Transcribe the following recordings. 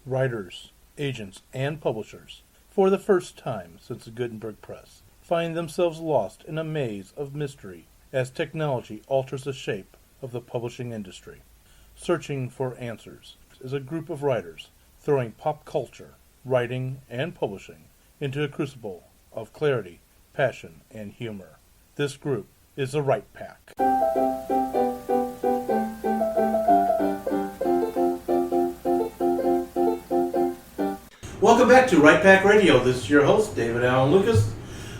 writers, agents, and publishers, for the first time since the Gutenberg Press, find themselves lost in a maze of mystery as technology alters the shape of the publishing industry. Searching for Answers is a group of writers throwing pop culture, writing, and publishing into a crucible of clarity, passion, and humor. This group is the Right Pack. Welcome back to Right Pack Radio. This is your host, David Allen Lucas,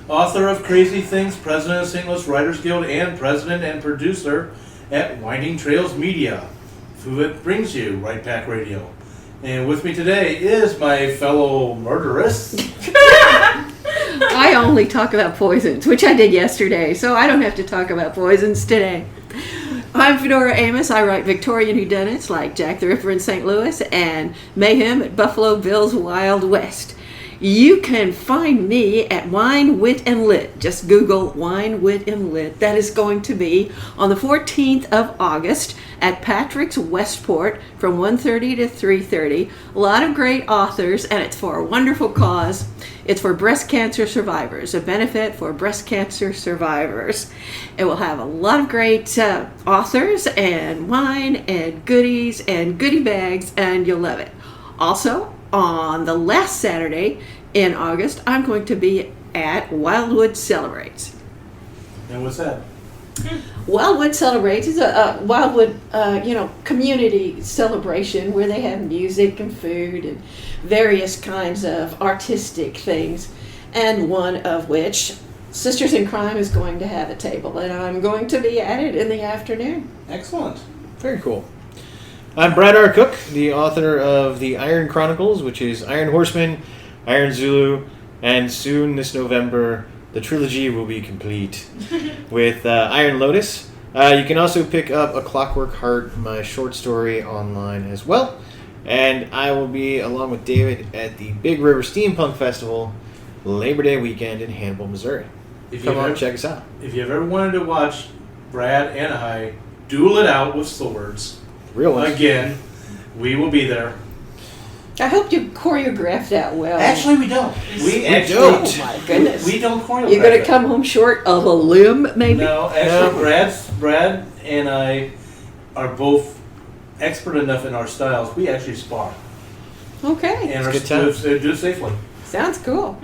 author of Crazy Things, president of St. Louis Writers Guild, and president and producer at Winding Trails Media, who brings you Right Pack Radio. And with me today is my fellow murderess. I only talk about poisons, which I did yesterday, so I don't have to talk about poisons today. I'm Fedora Amos. I write Victorian whodunits like Jack the Ripper in St. Louis and Mayhem at Buffalo Bill's Wild West. You can find me at Wine, Wit, and Lit. Just Google Wine, Wit, and Lit. That is going to be on the 14th of August at Patrick's Westport from 1:30 to 3:30. A lot of great authors, and it's for a wonderful cause. It's for breast cancer survivors, a benefit for breast cancer survivors. It will have a lot of great authors and wine and goodies and goodie bags, and you'll love it. Also, on the last Saturday in August, I'm going to be at Wildwood Celebrates. And what's that? Wildwood Celebrates is a Wildwood, community celebration where they have music and food and various kinds of artistic things, and one of which, Sisters in Crime, is going to have a table, and I'm going to be at it in the afternoon. Excellent. Very cool. I'm Brad R. Cook, the author of the Iron Chronicles, which is Iron Horseman, Iron Zulu, and soon this November, the trilogy will be complete with Iron Lotus. You can also pick up A Clockwork Heart, my short story, online as well. And I will be, along with David, at the Big River Steampunk Festival, Labor Day weekend in Hannibal, Missouri. Come on, check us out. If you've ever wanted to watch Brad and I duel it out with swords, Real ones. again, we will be there. I hope you choreographed that well. Actually, we don't. We actually Oh my goodness. We don't choreograph. You're going to it. come home short of a limb, maybe? No, actually, Brad and I are both expert enough in our styles. We actually spar. Okay. And It's good times. do it safely. Sounds cool.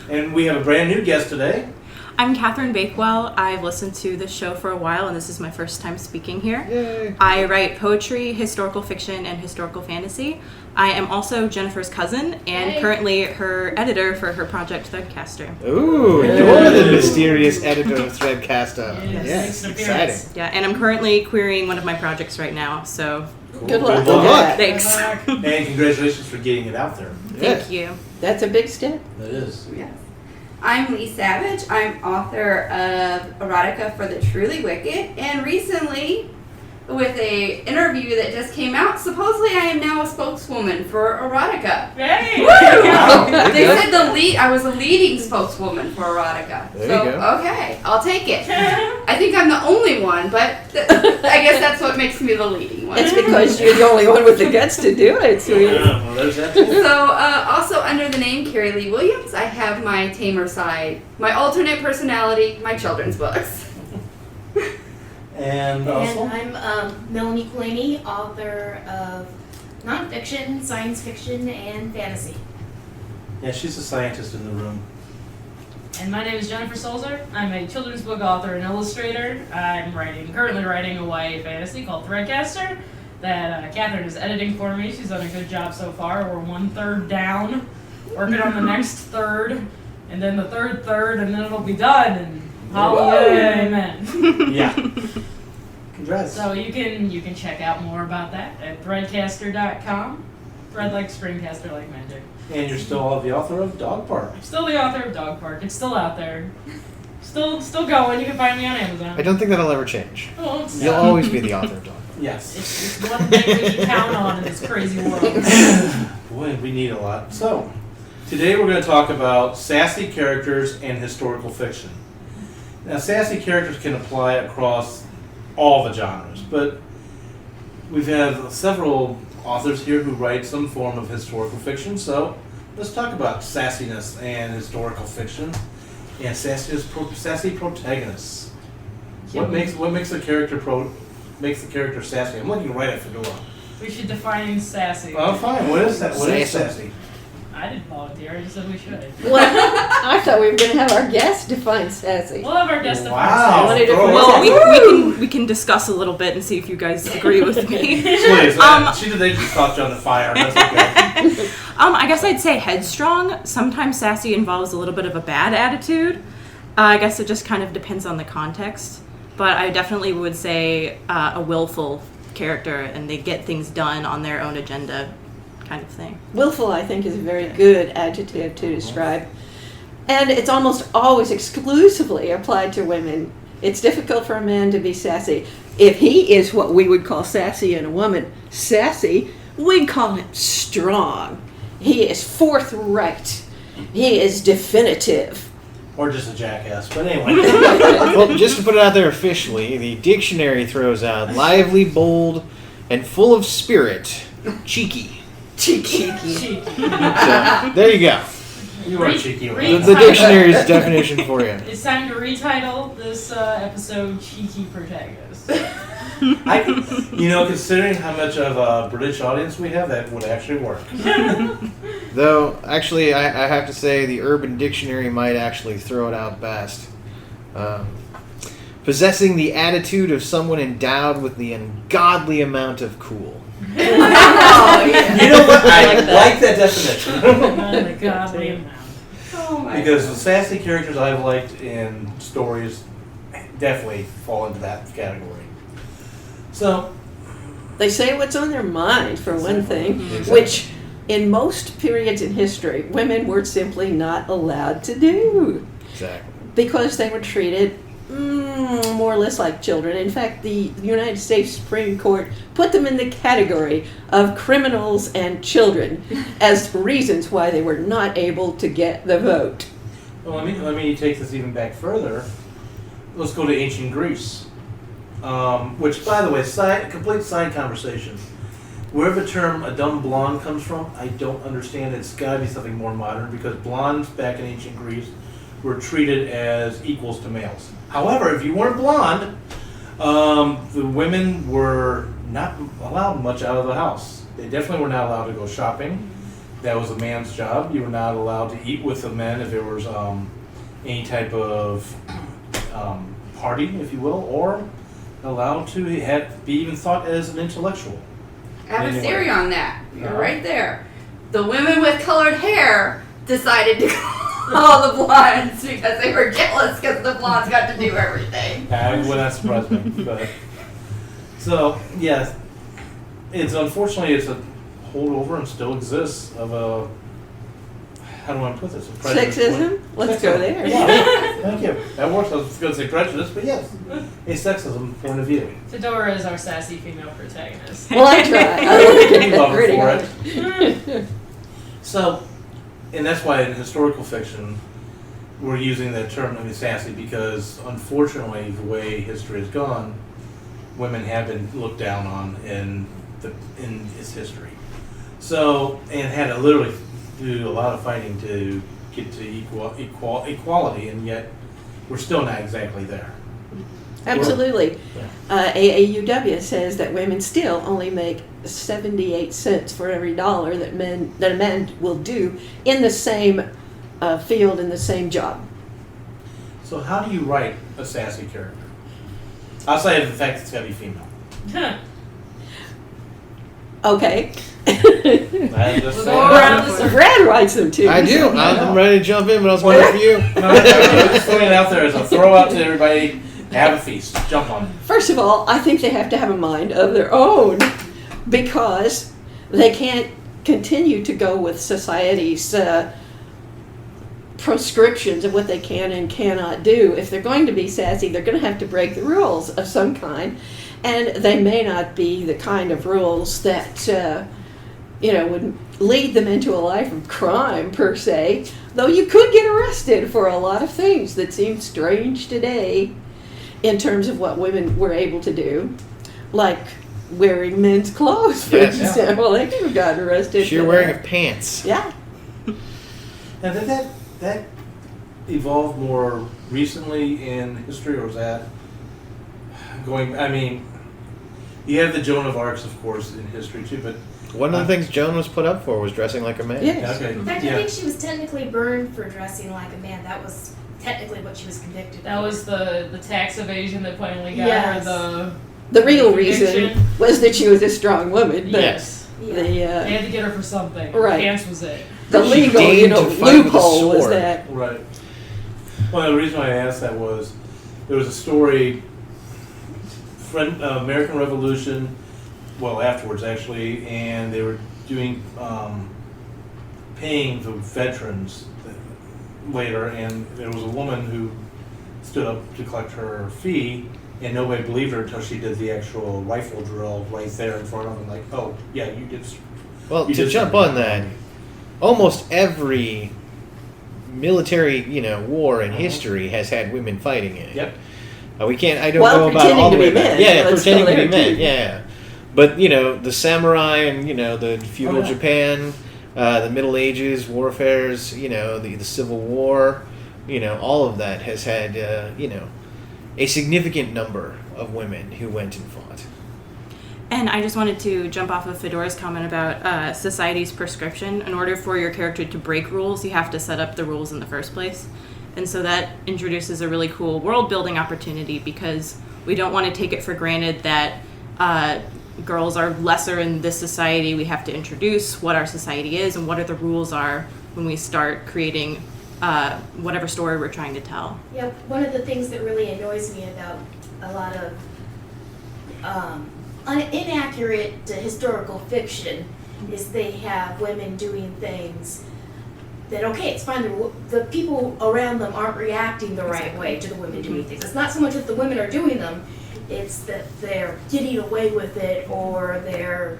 And we have a brand new guest today. I'm Catherine Bakewell. I've listened to this show for a while, and this is my first time speaking here. Yay. I write poetry, historical fiction, and historical fantasy. I am also Jennifer's cousin, and currently her editor for her project Threadcaster. Ooh, you're the mysterious editor of Threadcaster. Yes, exciting. Yeah, and I'm currently querying one of my projects right now, so Cool. Good luck. Good luck. thanks. And congratulations for getting it out there. Thank you. That's a big step. It is. Yes. I'm Lee Savage. I'm author of erotica for the Truly Wicked, and recently, with a interview that just came out, supposedly I am now a spokeswoman for erotica. Hey! Woo! They said I was a leading spokeswoman for erotica. There So you go. okay, I'll take it. I think I'm the only one, but I guess that's what makes me the leading one. That's because you're the only one with the guts to do it, sweetie. Yeah, well, there's that. So, also under the name Carrie Lee Williams, I have my tamer side, my alternate personality, my children's books. And also, And I'm Melanie Qulaney, author of nonfiction, science fiction, and fantasy. yeah, she's a scientist in the room. And my name is Jennifer Solzer. I'm a children's book author and illustrator. I'm currently writing a YA fantasy called Threadcaster that Catherine is editing for me. She's done a good job so far. We're 1/3 down, working on the next third, and then the third, and then it'll be done. And hallelujah, amen. Yeah. Congrats. So you can check out more about that at threadcaster.com. Thread like Springcaster like magic. And you're still the author of Dog Park. I'm still the author of Dog Park. It's still out there. Still going. You can find me on Amazon. I don't think that'll ever change. Oh, it's, You'll always be the author of Dog. Yes. it's one thing we can count on in this crazy world. Boy, we need a lot. So, today we're going to talk about sassy characters and historical fiction. Now, sassy characters can apply across all the genres, but we've had several authors here who write some form of historical fiction, so let's talk about sassiness and historical fiction and sassy protagonists. What makes the character sassy? I'm looking right at Fedora. We should define sassy. Oh, fine. What is that? What is sassy? I didn't volunteer. I just said we should. Well, I thought we were going to have our guest define sassy. We'll have our guest define Wow. sassy. Well, we can discuss a little bit and see if you guys agree with me. Please. They just caught you on the fire. That's okay. I guess I'd say headstrong. Sometimes sassy involves a little bit of a bad attitude. I guess it just kind of depends on the context. But I definitely would say a willful character, and they get things done on their own agenda kind of thing. Willful, I think, is a very good adjective to describe. And it's almost always exclusively applied to women. It's difficult for a man to be sassy. If he is what we would call sassy and a woman sassy, we'd call him strong. He is forthright. He is definitive. Or just a jackass. But anyway. Well, just to put it out there officially, the dictionary throws out lively, bold, and full of spirit. Cheeky. Cheeky. Cheeky. So, there you go. You are cheeky. The dictionary's definition for you. It's time to retitle this episode Cheeky Protagonist. Considering how much of a British audience we have, that would actually work. Though, actually, I have to say the Urban Dictionary might actually throw it out best. Possessing the attitude of someone endowed with the ungodly amount of cool. Oh, yeah. You know what? I like that definition. The godly amount. Oh my Because the sassy characters I've liked in stories definitely fall into that category. So, They say what's on their mind, for one thing, Exactly. which in most periods in history, women were simply not allowed to do Exactly. because they were treated more or less like children. In fact, the United States Supreme Court put them in the category of criminals and children as reasons why they were not able to get the vote. well, let me take this even back further. Let's go to ancient Greece. Which, by the way, complete side conversation. Wherever the term a dumb blonde comes from, I don't understand. It's got to be something more modern because blondes back in ancient Greece were treated as equals to males. However, if you weren't blonde, the women were not allowed much out of the house. They definitely were not allowed to go shopping. That was a man's job. You were not allowed to eat with the men if there was any type of party, if you will, or allowed to be even thought as an intellectual. I have a Anyway. theory on that. You're right there. The women with colored hair decided to call the blondes because they were jealous because the blondes got to do everything. Well, that surprised me. But, so, yes, unfortunately it's a holdover and still exists of a, how do I put this? A prejudice. Sexism? Let's go there. Yeah, thank you. That works. I was going to say prejudice, but yes, a sexism point of view. Fedora is our sassy female protagonist. Well, I tried. I don't think We it's love her pretty for hard. So, and that's why in historical fiction, we're using the term sassy because, unfortunately, the way history has gone, women have been looked down on in its history. So, and had to literally do a lot of fighting to get to equality, and yet we're still not exactly there. Absolutely. Yeah. AAUW says that women still only make 78 cents for every dollar that a man will do in the same field, in the same job. So how do you write a sassy character? Outside of the fact it's got to be female. Okay. I'm just We'll saying. go around the circle. Brad writes them too. I do. I'm ready to jump in, but I was waiting for you. No, I'm just throwing it out there as a throw out to everybody. Have a feast. Jump on it. First of all, I think they have to have a mind of their own because they can't continue to go with society's prescriptions of what they can and cannot do. If they're going to be sassy, they're going to have to break the rules of some kind, and they may not be the kind of rules that would lead them into a life of crime per se, though you could get arrested for a lot of things that seem strange today in terms of what women were able to do, like wearing men's clothes, for Yes. example. They could have gotten arrested. Sheer for wearing that. of pants. Yeah. Now, did that evolve more recently in history, or was that going? I mean, you have the Joan of Arcs, of course, in history too, but One of the things Joan was put up for was dressing like a man. Yes. okay, In fact, I yeah. think she was technically burned for dressing like a man. That was technically what she was convicted That for. was the tax evasion that finally got Yes. her The real reason Conviction. was that she was a strong woman, but Yes. Yeah. the They had to get her for something. Right. Pants was it. the She legal, deigned to fight with a loophole was sword. that. Right. Well, the reason why I asked that was there was a story, American Revolution, well, afterwards actually, and they were doing paying the veterans later, and there was a woman who stood up to collect her fee, and nobody believed her until she did the actual rifle drill right there in front of them. Like, oh yeah, you did. Well, you to did jump something. on that, almost every military, war in history has had women fighting in it. Yep. We can't. I don't While know about pretending all the to way be back. men, Yeah, so it's pretending still to be there, men. too. Yeah, but the samurai and the feudal Oh, yeah. Japan, the Middle Ages warfares, the Civil War, all of that has had a significant number of women who went and fought. And I just wanted to jump off of Fedora's comment about society's prescription. In order for your character to break rules, you have to set up the rules in the first place. And so that introduces a really cool world building opportunity, because we don't want to take it for granted that girls are lesser in this society. We have to introduce what our society is and what the rules are when we start creating whatever story we're trying to tell. Yeah, one of the things that really annoys me about a lot of inaccurate historical fiction is they have women doing things that, okay, it's fine, the people around them aren't reacting the right way to the women doing things. It's not so much that the women are doing them, it's that they're getting away with it, or they're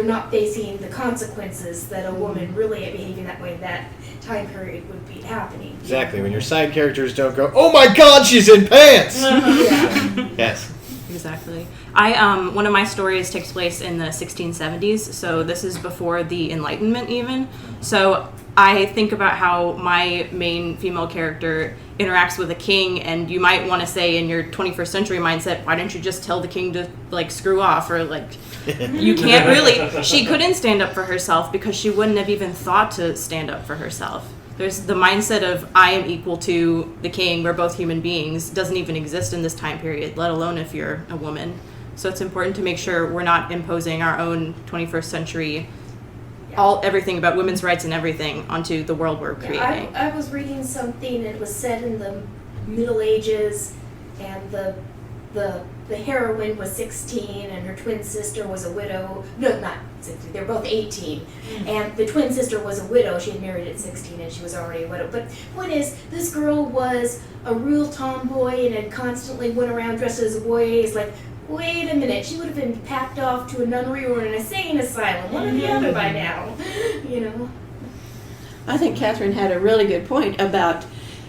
not facing the consequences that a woman really behaving that way in that time period would be happening. Exactly. When your side characters don't go, "Oh my God, she's in pants." Yeah. Yes. Exactly. One of my stories takes place in the 1670s, so this is before the Enlightenment even. So I think about how my main female character interacts with a king, and you might want to say in your 21st century mindset, why don't you just tell the king to screw off, or you can't really. She couldn't stand up for herself because she wouldn't have even thought to stand up for herself. There's the mindset of I am equal to the king, we're both human beings, doesn't even exist in this time period, let alone if you're a woman. So it's important to make sure we're not imposing our own 21st century, everything about women's rights and everything onto the world we're creating. I was reading something, and it was set in the Middle Ages, and the heroine was 16, and her twin sister was a widow. No, not 16. They're both 18, and the twin sister was a widow. She had married at 16, and she was already a widow. But the point is, this girl was a real tomboy and had constantly went around dressed as a boy. It's like, wait a minute, she would have been packed off to a nunnery or an insane asylum, one or the other by now. I think Catherine had a really good point about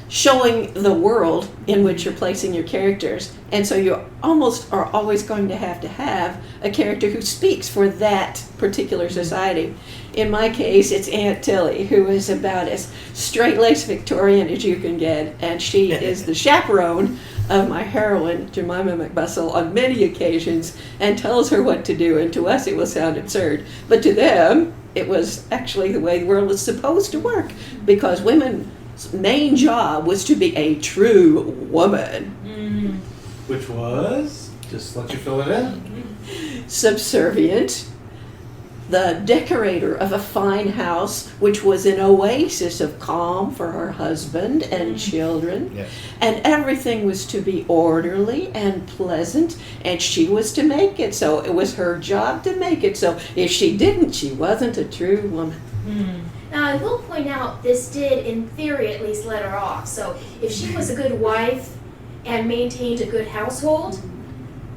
showing the world in which you're placing your characters. And so you almost are always going to have a character who speaks for that particular society. In my case, it's Aunt Tilly, who is about as straight-laced Victorian as you can get, and she is the chaperone of my heroine, Jemima McBustle, on many occasions, and tells her what to do. And to us, it will sound absurd. But to them, it was actually the way the world was supposed to work, because women's main job was to be a true woman. Which was, just let you fill it in. Subservient, the decorator of a fine house, which was an oasis of calm for her husband and children. Yes. And everything was to be orderly and pleasant, and she was to make it. So it was her job to make it. So if she didn't, she wasn't a true woman. Now, I will point out, this did, in theory at least, let her off. So if she was a good wife and maintained a good household,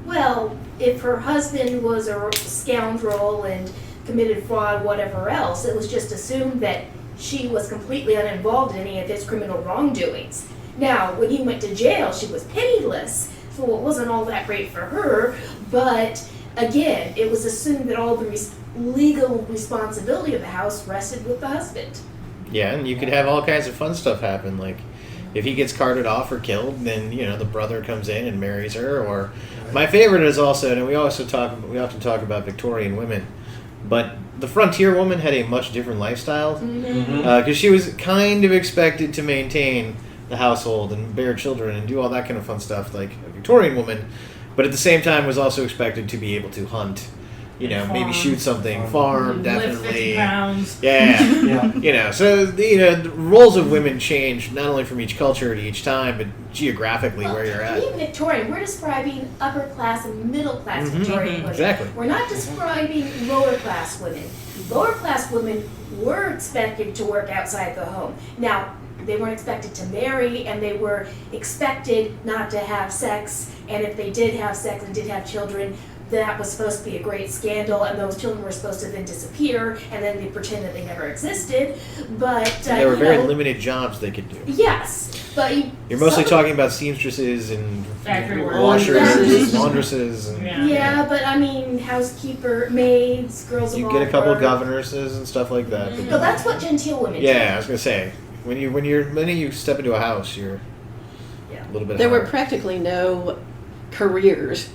well, if her husband was a scoundrel and committed fraud, whatever else, it was just assumed that she was completely uninvolved in any of his criminal wrongdoings. Now, when he went to jail, she was penniless, so it wasn't all that great for her, but again, it was assumed that all the legal responsibility of the house rested with the husband. Yeah, and you could have all kinds of fun stuff happen. Like, if he gets carted off or killed, then the brother comes in and marries her. Or my favorite is also, and we often talk about Victorian women, but the frontier woman had a much different lifestyle because she was kind of expected to maintain the household and bear children and do all that kind of fun stuff like a Victorian woman, but at the same time was also expected to be able to hunt, maybe shoot something, farm, Lift 50 definitely. pounds. Yeah. So the roles of women change not only from each culture to each time, but geographically where you're at. Even Victorian, we're describing upper class and middle class Victorian women. Exactly. We're not describing lower class women. Lower class women were expected to work outside the home. Now, they weren't expected to marry, and they were expected not to have sex, and if they did have sex and did have children, that was supposed to be a great scandal, and those children were supposed to then disappear, and then they pretend that they never existed. But there were very limited jobs they could do. Yes, but you're mostly talking about seamstresses and Factory washers, laundresses. And, yeah, but I mean, housekeeper, maids, girls of you all get a couple of work. governesses and stuff like that. No, that's what genteel women do. Yeah, I was gonna say when you step into a house, you're a little bit. There were higher. practically no careers.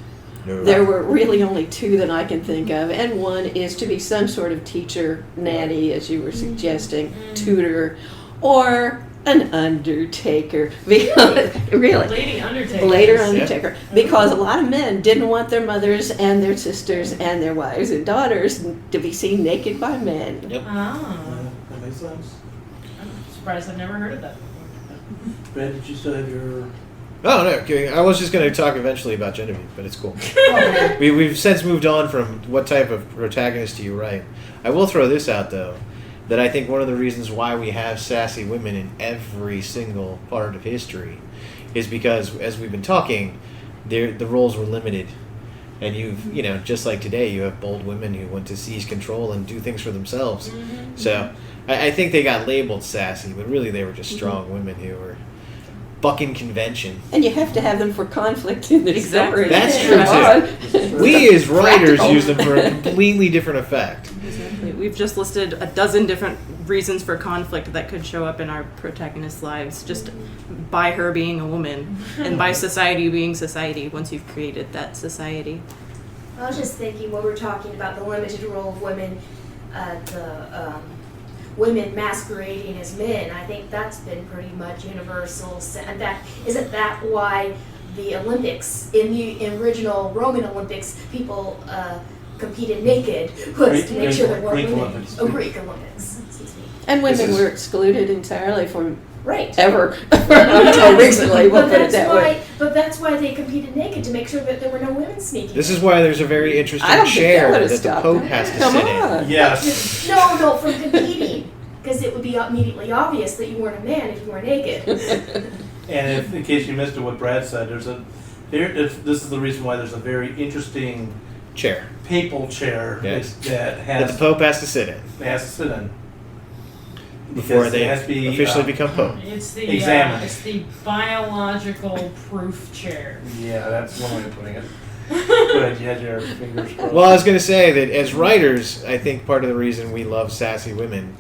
No. There were really only two that I can think of, and one is to be some sort of teacher, nanny, as you were suggesting, tutor, or an undertaker. Really. Lady undertaker. Later undertaker. Because a lot of men didn't want their mothers and their sisters and their wives and daughters to be seen naked by men. Yep. Oh. That makes sense. I'm surprised I've never heard of that. Brad, did you still have your... Oh, no, okay. I was just going to talk eventually about Genevieve, but it's cool. We've since moved on from what type of protagonist do you write. I will throw this out, though, that I think one of the reasons why we have sassy women in every single part of history is because, as we've been talking, the roles were limited. And just like today, you have bold women who want to seize control and do things for themselves. So I think they got labeled sassy, but really they were just strong women who were bucking convention. And you have to have them for conflict in the Exactly. story. That's true, too. We as writers use them for a completely different effect. Exactly. We've just listed a dozen different reasons for conflict that could show up in our protagonist's lives just by her being a woman and by society being society once you've created that society. I was just thinking when we're talking about the limited role of women, women masquerading as men, I think that's been pretty much universal. In fact, isn't that why the Olympics, in the original Roman Olympics, people competed naked, was to make sure there weren't Greek women. Olympics. Oh, Greek Olympics, excuse me. And women were excluded entirely from Right. ever until recently. We'll put it that way. But that's why they competed naked, to make sure that there were no women sneaking. This is why there's a very interesting I don't think chair that would've that the stopped Pope them. has to Come sit on. in. Yes. No, from competing. Because it would be immediately obvious that you weren't a man if you were naked. And if, in case you missed it, what Brad said, this is the reason why there's a very interesting Chair. papal chair Yes. that That the Pope has to sit in has to sit in. before Because they it has to be, officially become Pope. It's the Examined. it's the biological proof chair. Yeah, that's one way of putting it. Good, you had your fingers crossed. Well, I was going to say that as writers, I think part of the reason we love sassy women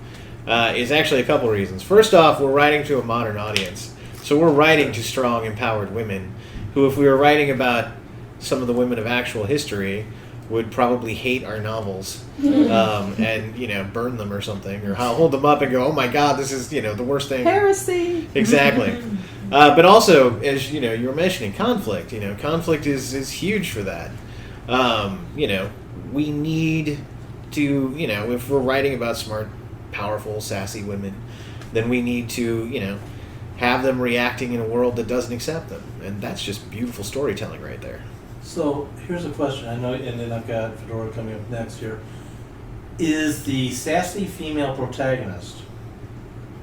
is actually a couple reasons. First off, we're writing to a modern audience. So we're writing to strong, empowered women who, if we were writing about some of the women of actual history, would probably hate our novels and burn them or something, or hold them up and go, oh my god, this is the worst thing. Heresy. Exactly. But also, as you were mentioning, conflict. Conflict is huge for that. We need to, if we're writing about smart, powerful, sassy women, then we need to, have them reacting in a world that doesn't accept them, and that's just beautiful storytelling right there. So here's a question. I know, and then I've got Fedora coming up next here. Is the sassy female protagonist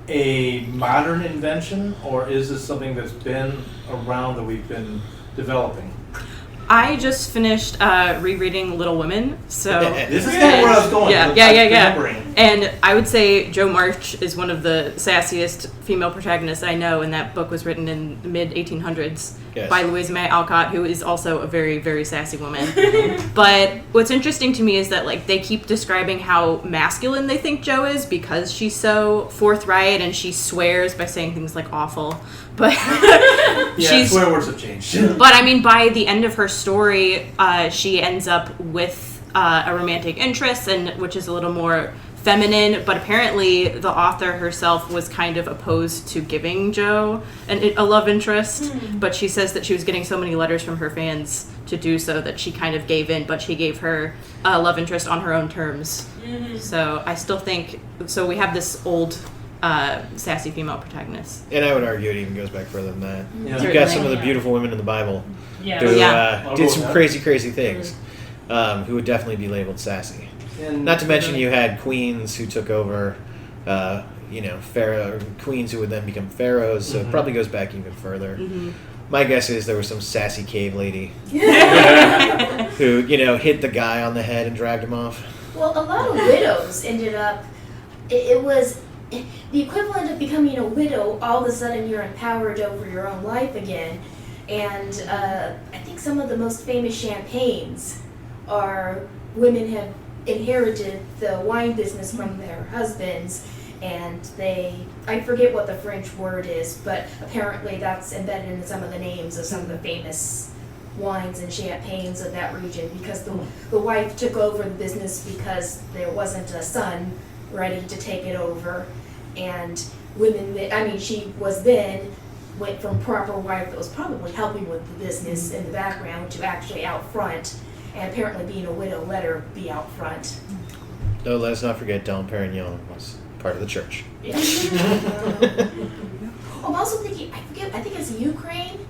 a modern invention, or is this something that's been around that we've been developing? I just finished rereading Little Women, so This is kind of where I was going. Yeah. Remembering. And I would say Jo March is one of the sassiest female protagonists I know, and that book was written in the mid-1800s by Louisa May Alcott, who is also a very, very sassy woman. But what's interesting to me is that like they keep describing how masculine they think Jo is because she's so forthright and she swears by saying things like awful. But swear words have changed. But I mean, by the end of her story, she ends up with a romantic interest, and which is a little more feminine. But apparently, the author herself was kind of opposed to giving Jo a love interest. But she says that she was getting so many letters from her fans to do so that she kind of gave in. But she gave her a love interest on her own terms. So I still think so. We have this old. Sassy female protagonist. And I would argue it even goes back further than that. Yeah. You've got some of the beautiful women in the Bible Yeah. who did some crazy things, who would definitely be labeled sassy. And Not to mention you had queens who took over, pharaoh queens who would then become pharaohs, so it probably goes back even further. My guess is there was some sassy cave lady who, hit the guy on the head and dragged him off. Well, a lot of widows ended up, it was the equivalent of becoming a widow. All of a sudden you're empowered over your own life again. And I think some of the most famous champagnes are women have inherited the wine business from their husbands, and I forget what the French word is, but apparently that's embedded in some of the names of some of the famous wines and champagnes of that region, because the wife took over the business because there wasn't a son ready to take it over. And women, she went from proper wife that was probably helping with the business in the background to actually out front. And apparently being a widow let her be out front. No, let us not forget Dom Perignon was part of the church. Yeah. I'm also thinking, I think it's Ukraine.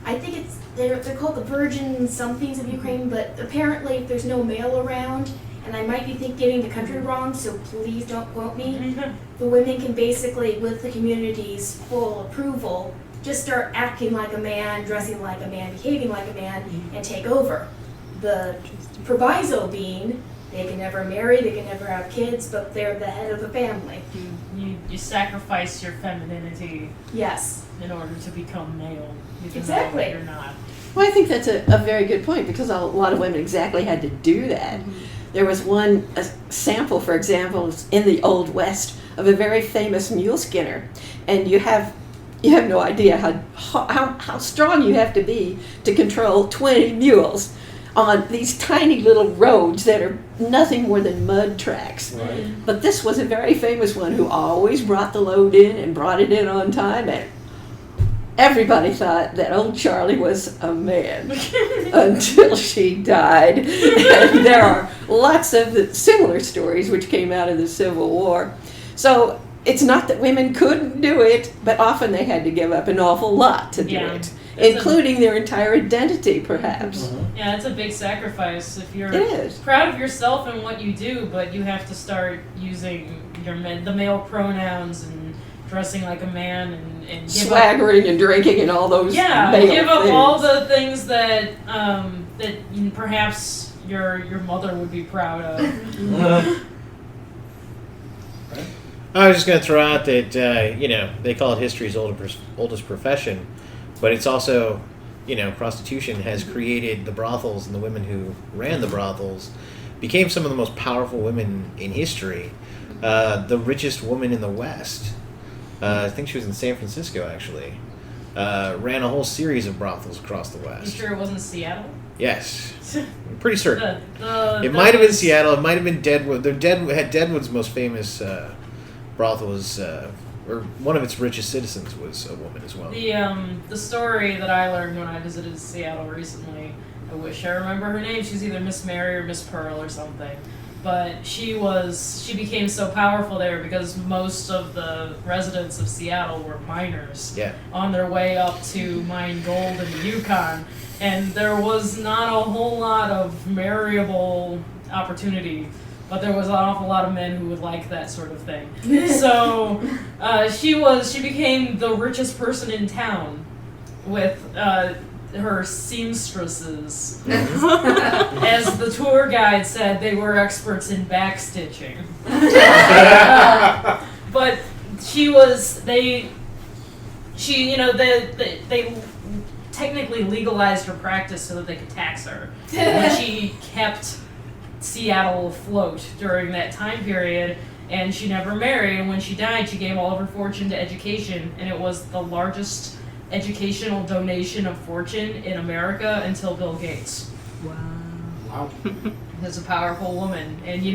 I think they're called the Virgin somethings of Ukraine, but apparently if there's no male around, and I might be getting the country wrong, so please don't quote me, the women can basically, with the community's full approval, just start acting like a man, dressing like a man, behaving like a man, and take over. The proviso being, they can never marry, they can never have kids, but they're the head of the family. You sacrifice your femininity Yes. in order to become male. Even Exactly. though you're not. Well, I think that's a very good point, because a lot of women exactly had to do that. There was a sample, for example, in the Old West of a very famous mule skinner, and you have no idea how strong you have to be to control 20 mules on these tiny little roads that are nothing more than mud tracks. Right. But this was a very famous one who always brought the load in and brought it in on time, and everybody thought that old Charlie was a man until she died. And there are lots of similar stories which came out of the Civil War. So it's not that women couldn't do it, but often they had to give up an awful lot to do it, including their entire identity, perhaps. Yeah, it's a big sacrifice if you're It is. proud of yourself and what you do, but you have to start using the male pronouns and dressing like a man and give Swaggering and drinking and all those male give up things. all the things that perhaps your mother would be proud of. I was just going to throw out that, they call it history's oldest profession, but it's also, prostitution has created the brothels, and the women who ran the brothels became some of the most powerful women in history. The richest woman in the West, I think she was in San Francisco, actually, ran a whole series of brothels across the You West. sure it wasn't Seattle? Yes. I'm pretty certain. It It might have been Seattle. It might have been Deadwood. Deadwood's most famous brothel was, or one of its richest citizens was a woman as well. The story that I learned when I visited Seattle recently, I wish I remember her name. She's either Miss Mary or Miss Pearl or something. But she became so powerful there because most of the residents of Seattle were miners on their way up to mine gold in the Yukon. And there was not a whole lot of marriable opportunity, but there was an awful lot of men who would like that sort of thing. So she became the richest person in town with her seamstresses. As the tour guide said, they were experts in backstitching. But they technically legalized her practice so that they could tax her. When she kept Seattle afloat during that time period, and she never married, and when she died, she gave all of her fortune to education, and it was the largest educational donation of fortune in America until Bill Gates. Wow. Is a powerful woman. And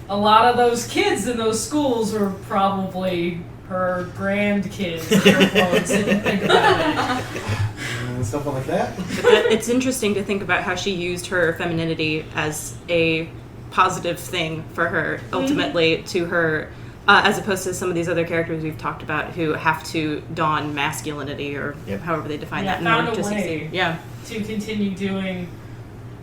a lot of those kids in those schools were probably her grandkids, air quotes, if you think about it. Something like that. It's interesting to think about how she used her femininity as a positive thing for her, ultimately, to her, as opposed to some of these other characters we've talked about who have to don masculinity, or however they define that in order to succeed. Yeah. To continue doing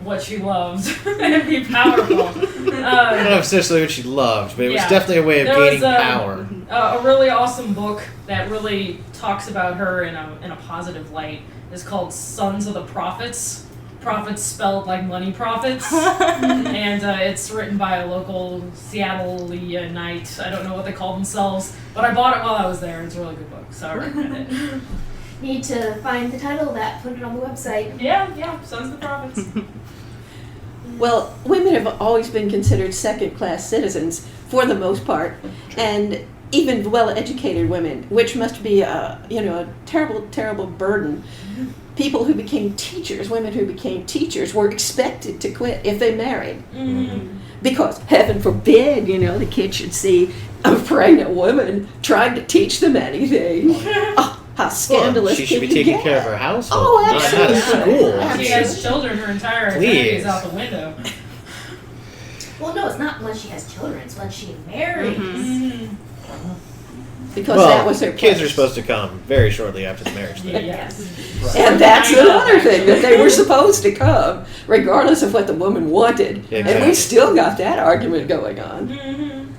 what she loved and be powerful. I don't know if it's necessarily what she loved, but it was definitely a way of gaining power. A really awesome book that really talks about her in a positive light is called Sons of the Prophets. Prophets spelled like money profits. And it's written by a local Seattleite. I don't know what they call themselves, but I bought it while I was there. It's a really good book, so I recommend it. Need to find the title of that, put it on the website. Yeah, Sons of the Prophets. Well, women have always been considered second-class citizens for the most part, and even well-educated women, which must be a terrible, terrible burden. People who became teachers, women who became teachers, were expected to quit if they married. Mm-hmm. Because, heaven forbid, the kids should see a pregnant woman trying to teach them anything. Oh, how scandalous! She should be taking care of her household. Oh, absolutely. Not school. She has children, her entire identity is out the window. Well, no, it's not when she has children, it's when she marries. Mm-hmm. Because that was her kids place. are supposed to come very shortly after the marriage. Yes. And that's another thing, that they were supposed to come, regardless of what the woman wanted. Exactly. And we still got that argument going on. Mm-hmm.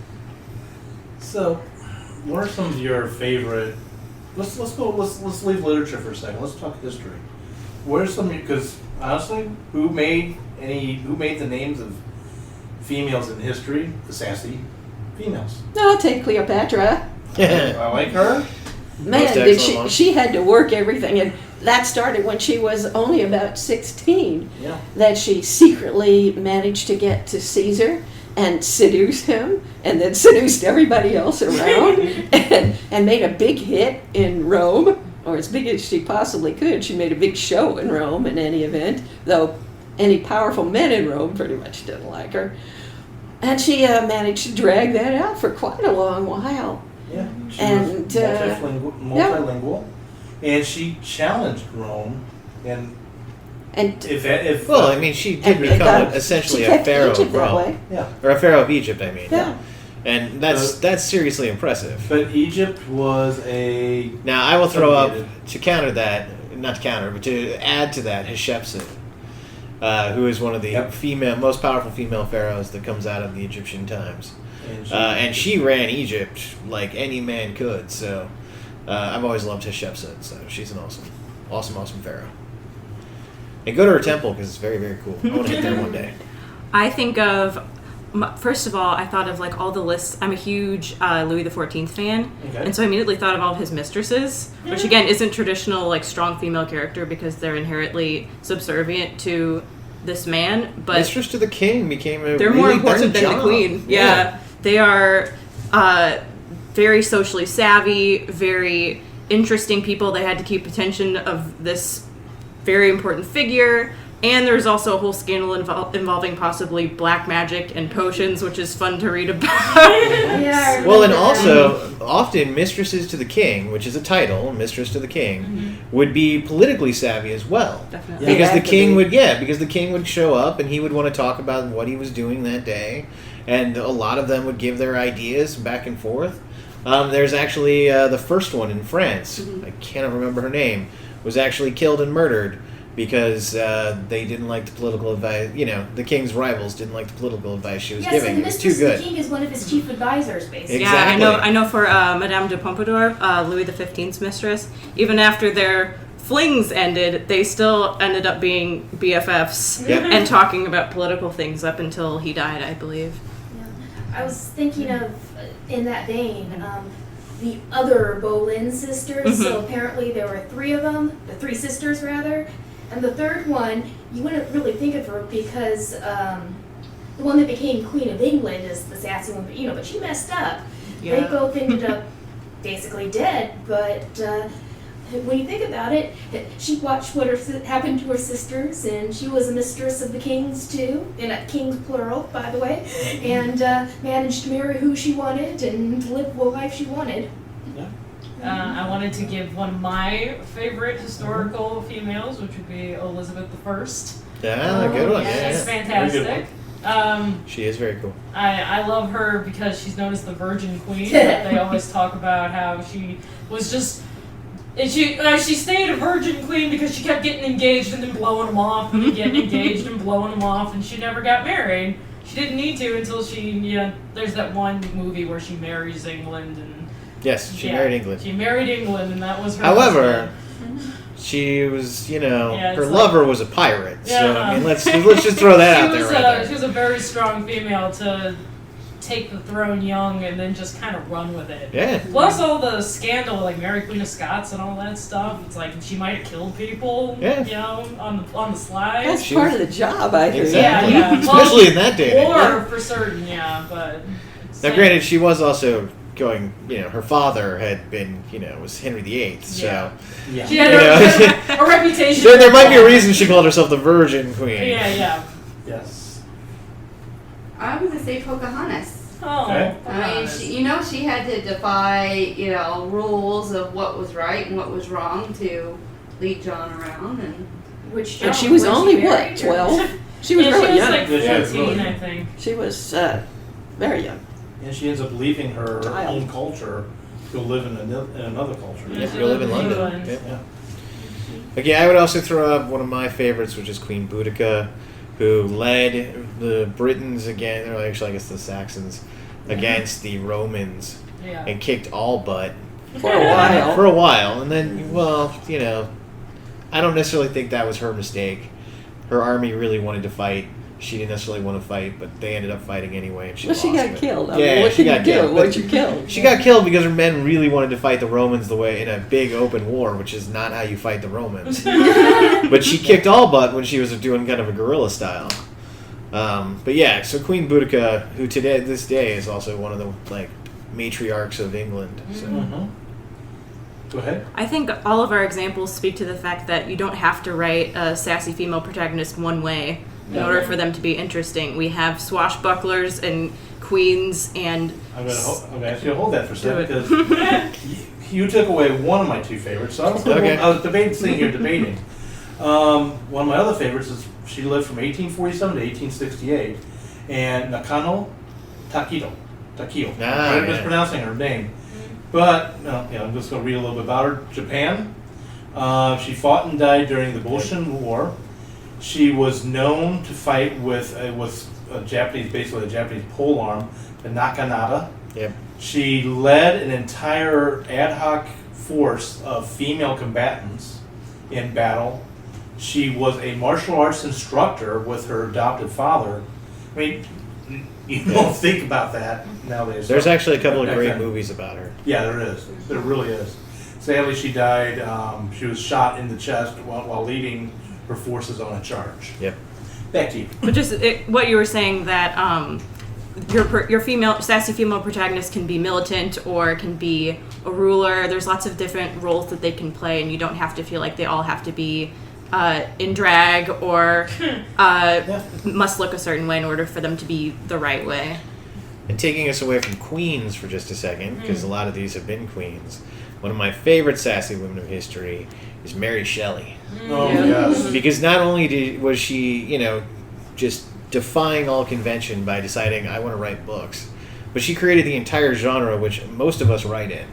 So, what are some of your favorite? Let's leave literature for a second. Let's talk history. What are some? Because honestly, who made the names of females in history? The sassy females. No, I'll take Cleopatra. I like her. Man, did she had to work everything, and that started when she was only about 16. Yeah. That she secretly managed to get to Caesar and seduce him, and then seduced everybody else around, and made a big hit in Rome, or as big as she possibly could. She made a big show in Rome in any event, though any powerful men in Rome pretty much didn't like her. And she managed to drag that out for quite a long while. Yeah, she And, was multilingual, and she challenged Rome, and if well, I mean, she did become essentially a pharaoh of Rome, or a pharaoh of Egypt. I mean, and that's seriously impressive. But Egypt was a. Now I will throw up to counter that, not to counter, but to add to that, Hatshepsut, who is one of the most powerful female pharaohs that comes out of the Egyptian times. And she ran Egypt like any man could, so I've always loved Hatshepsut, so she's an awesome pharaoh. And go to her temple, because it's very, very cool. I want to hit there one day. I think of, first of all, I thought of like all the lists. I'm a huge Louis XIV fan, and so I immediately thought of all of his mistresses, which again isn't traditional like strong female character because they're inherently subservient to this man. But mistress to the king became a they're really more important than job. the queen. Yeah. They are very socially savvy, very interesting people. They had to keep attention of this very important figure. And there's also a whole scandal involving possibly black magic and potions, which is fun to read about. Well, and also, often mistresses to the king, which is a title, mistress to the king, would be politically savvy as well. Definitely. Because the king would show up and he would want to talk about what he was doing that day. And a lot of them would give their ideas back and forth. There's actually the first one in France, I cannot remember her name, was actually killed and murdered because they didn't like the political advice. The king's rivals didn't like the political advice she was giving. It was too good. The king is one of his chief advisors, basically. Exactly. Yeah, I know for Madame de Pompadour, Louis XV's mistress, even after their flings ended, they still ended up being BFFs and talking about political things up until he died, I believe. I was thinking of, in that vein, the other Boleyn sisters. So apparently there were 3 of them, the 3 sisters rather. And the third one, you wouldn't really think of her because the one that became Queen of England is the sassy one, but she messed up. Yeah. They both ended up basically dead, but when you think about it, she watched what happened to her sisters, and she was a mistress of the kings too, and kings plural, by the way, and managed to marry who she wanted and live the life she wanted. I wanted to give one of my favorite historical females, which would be Elizabeth I. Yeah, good one. She's fantastic. She is very cool. I love her because she's known as the Virgin Queen. They always talk about how she was just... And she stayed a virgin queen because she kept getting engaged and then blowing them off, and then getting engaged and blowing them off, and she never got married. She didn't need to until there's that one movie where she marries England, and yes, she married England. She married England, and that was her. However, she was, her lover was a pirate. Yeah. So I mean, let's just throw that out there. Right there. She was a very strong female to take the throne young and then just kind of run with it. Yeah. Plus all the scandal, like Mary Queen of Scots and all that stuff. It's like she might have killed people. On the slide. That's part of the job, I think. Exactly. Yeah. Especially in that day. War for certain, but. Now, granted, she was also going. Her father had been, was Henry VIII. So. Yeah. She had a reputation. There might be a reason she called herself the Virgin Queen. Yeah. Yes. I was going to say Pocahontas. Oh, Okay. I mean, she had to defy, rules of what was right and what was wrong to lead John around, And she was only, 12? She was really she was young. like Yeah, she was 14, really I think. She was very young. And she ends up leaving her Child. own culture to live in another culture. Yeah, we live in London. England. Yeah. Okay, I would also throw up one of my favorites, which is Queen Boudica, who led the Britons again, or actually I guess the Saxons, against the Romans and kicked all butt. For a while. For a while. And then, I don't necessarily think that was her mistake. Her army really wanted to fight. She didn't necessarily want to fight, but they ended up fighting anyway, and she lost. She got killed. Yeah, she got killed. What'd you kill? She got killed because her men really wanted to fight the Romans the way in a big open war, which is not how you fight the Romans. But she kicked all butt when she was doing kind of a guerrilla style. So Queen Boudica, who this day is also one of the matriarchs of England. So. Mm-hmm. Go ahead. I think all of our examples speak to the fact that you don't have to write a sassy female protagonist one way in order for them to be interesting. We have swashbucklers and queens and... I'm going to ask you to hold that for a second, because you took away one of my 2 favorites. So I was sitting here debating. One of my other favorites is she lived from 1847 to 1868, and Nakano Takio. I'm mispronouncing her name. But, I'm just going to read a little bit about her. Japan. She fought and died during the Boshin War. She was known to fight with a Japanese, basically a Japanese polearm, the nakanata. Yep. She led an entire ad hoc force of female combatants in battle. She was a martial arts instructor with her adopted father. I mean, you don't think about that nowadays. There's actually a couple of great movies about her. Yeah, there is. There really is. Sadly, she died. She was shot in the chest while leading her forces on a charge. Yep. Back to you. But what you were saying, that your sassy female protagonist can be militant or can be a ruler. There's lots of different roles that they can play, and you don't have to feel like they all have to be in drag or must look a certain way in order for them to be the right way. And taking us away from queens for just a second, because a lot of these have been queens, one of my favorite sassy women of history is Mary Shelley. Oh, yes. Because not only was she, just defying all convention by deciding, I want to write books, but she created the entire genre which most of us write in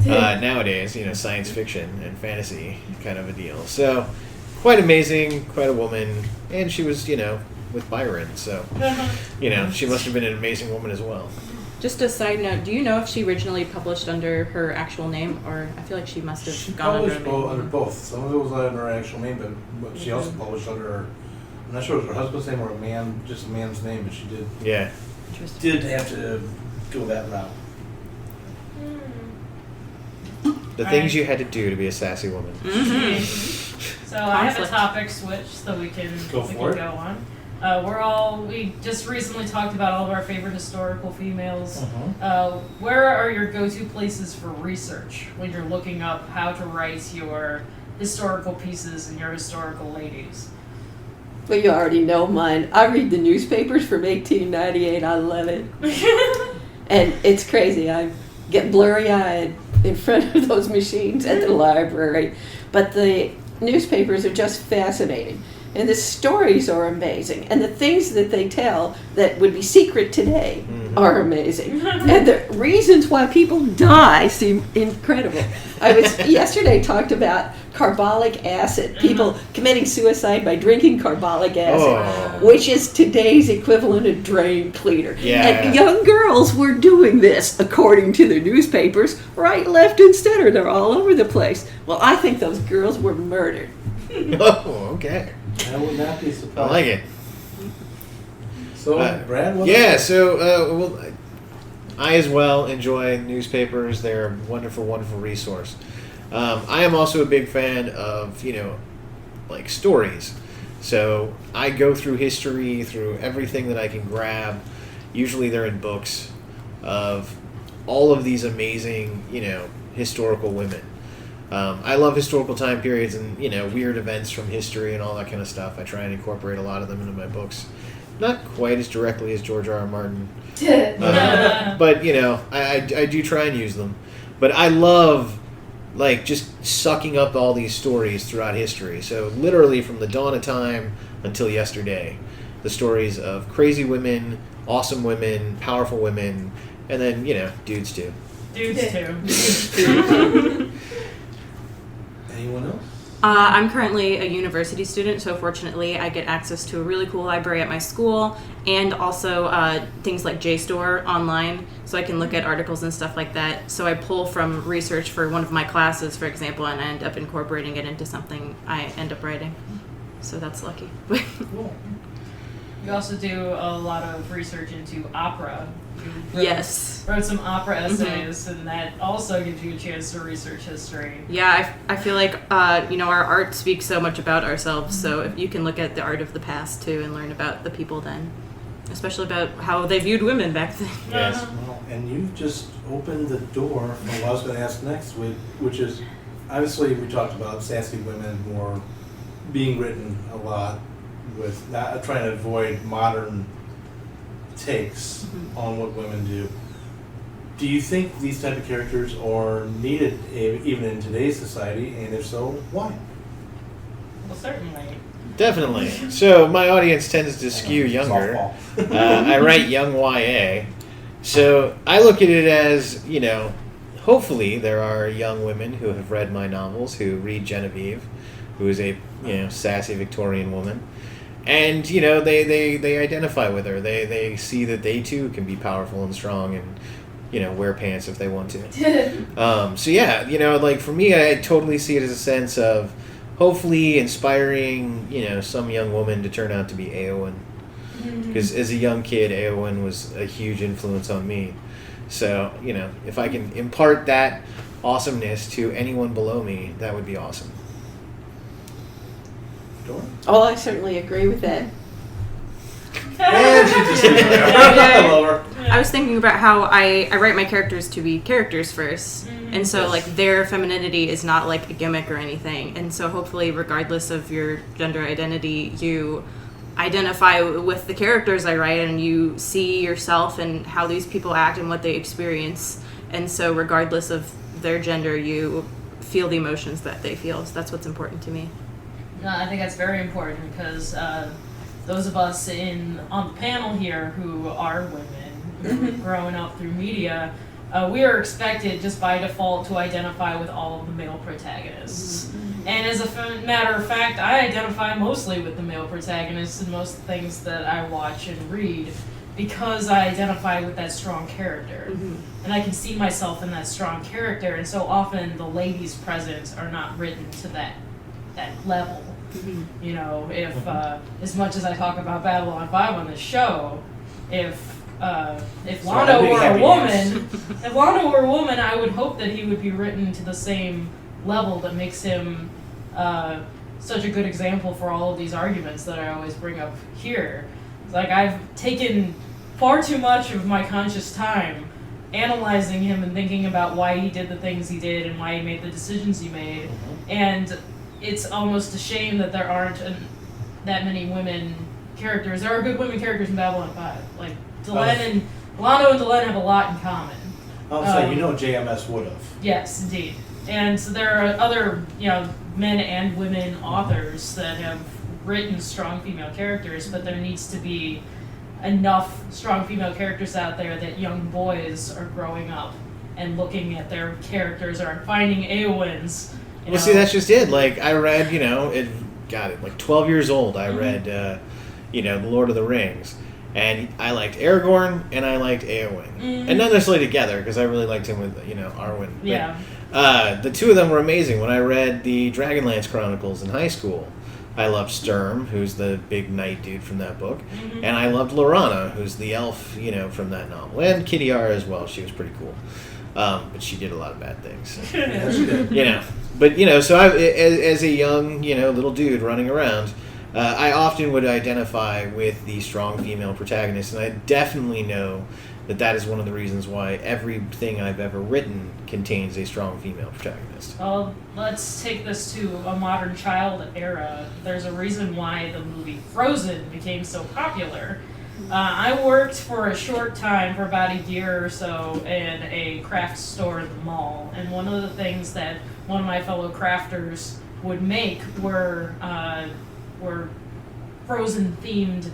nowadays, science fiction and fantasy kind of a deal. So, quite amazing, quite a woman, and she was, with Byron, so, she must have been an amazing woman as well. Just a side note, do you know if she originally published under her actual name, or I feel like she must have She gone under published a name. under both. Some of it was under her actual name, but she also published under her. I'm not sure if it was her husband's name or just a man's name, but she Yeah. Interesting. did have to go that route. The things you had to do to be a sassy woman. So I have a Conflict. topic switch so we can Go we for can it. go on. We just recently talked about all of our favorite historical females. Where are your go-to places for research when you're looking up how to write your historical pieces and your historical ladies? Well, you already know mine. I read the newspapers from 1898. I love it. And it's crazy. I get blurry-eyed in front of those machines at the library. But the newspapers are just fascinating. And the stories are amazing. And the things that they tell that would be secret today are amazing. And the reasons why people die seem incredible. I was yesterday talked about carbolic acid. People committing suicide by drinking carbolic acid, which is today's equivalent of drain cleaner. Yeah. And young girls were doing this, according to the newspapers, right, left, and center. They're all over the place. Well, I think those girls were murdered. Oh, okay. I would not be I surprised. like it. So, Brad, what? Yeah, so well, I as well enjoy newspapers. They're a wonderful, wonderful resource. I am also a big fan of, like stories. So I go through history, through everything that I can grab. Usually they're in books of all of these amazing, historical women. I love historical time periods and, weird events from history and all that kind of stuff. I try and incorporate a lot of them into my books. Not quite as directly as George R. R. Martin. But, I do try and use them. But I love, just sucking up all these stories throughout history. So literally from the dawn of time until yesterday. The stories of crazy women, awesome women, powerful women, and then, dudes too. Dudes too. Anyone else? I'm currently a university student, so fortunately I get access to a really cool library at my school, and also things like JSTOR online, so I can look at articles and stuff like that. So I pull from research for one of my classes, for example, and I end up incorporating it into something I end up writing. So that's lucky. Cool. You also do a lot of research into opera. You Yes. wrote some opera essays, and that also gives you a chance to research history. Yeah, I feel like, our art speaks so much about ourselves, so if you can look at the art of the past, too, and learn about the people then. Especially about how they viewed women back then. Yes. Well, and you've just opened the door for what I was going to ask next, which is, obviously we talked about sassy women who are being written a lot with not trying to avoid modern takes on what women do. Do you think these type of characters are needed even in today's society, and if so, why? Well, certainly. Definitely. So my audience tends to skew younger. Softball. I write young YA. So I look at it as, hopefully there are young women who have read my novels, who read Genevieve, who is a, sassy Victorian woman. And, they identify with her. They see that they, too, can be powerful and strong and, wear pants if they want to. So, yeah, for me, I totally see it as a sense of hopefully inspiring, some young woman to turn out to be Eowyn. Because as a young kid, Eowyn was a huge influence on me. So, if I can impart that awesomeness to anyone below me, that would be awesome. Oh, I certainly agree with that. And she just I love her. I was thinking about how I write my characters to be characters first. And so, their femininity is not, a gimmick or anything. And so, hopefully, regardless of your gender identity, you identify with the characters I write and you see yourself and how these people act and what they experience. And so, regardless of their gender, you feel the emotions that they feel. So that's what's important to me. No, I think that's very important because those of us on the panel here who are women, who are growing up through media, we are expected just by default to identify with all of the male protagonists. And as a matter of fact, I identify mostly with the male protagonists in most things that I watch and read. because I identify with that strong character. And I can see myself in that strong character, and so often the ladies present are not written to that level. You know, if as much as I talk about Babylon 5 on this show, if Lando were a woman, I would hope that he would be written to the same level that makes him such a good example for all of these arguments that I always bring up here. It's like I've taken far too much of my conscious time analyzing him and thinking about why he did the things he did and why he made the decisions he made, and it's almost a shame that there aren't that many women characters. There are good women characters in Babylon 5. Like, Lando and Delenn have a lot in common. So JMS would have. Yes, indeed. And so there are other, men and women authors that have written strong female characters, but there needs to be enough strong female characters out there that young boys are growing up and looking at their characters or finding Eowyn's. Well, see, that's just it. Like, I read, like 12 years old, I read, The Lord of the Rings. And I liked Aragorn and I liked Eowyn. And not necessarily together, because I really liked him with, Arwen. But, Yeah. the two of them were amazing. When I read the Dragonlance Chronicles in high school, I loved Sturm, who's the big knight dude from that book. And I loved Lorana, who's the elf, from that novel. And Kitty Yara as well. She was pretty cool. But she did a lot of bad things. Yeah, she did. But, so I, as a young, little dude running around, I often would identify with the strong female protagonist, and I definitely know that is one of the reasons why everything I've ever written contains a strong female protagonist. Well, let's take this to a modern child era. There's a reason why the movie Frozen became so popular. I worked for a short time, for about a year or so, in a craft store at the mall, and one of the things that one of my fellow crafters would make were Frozen-themed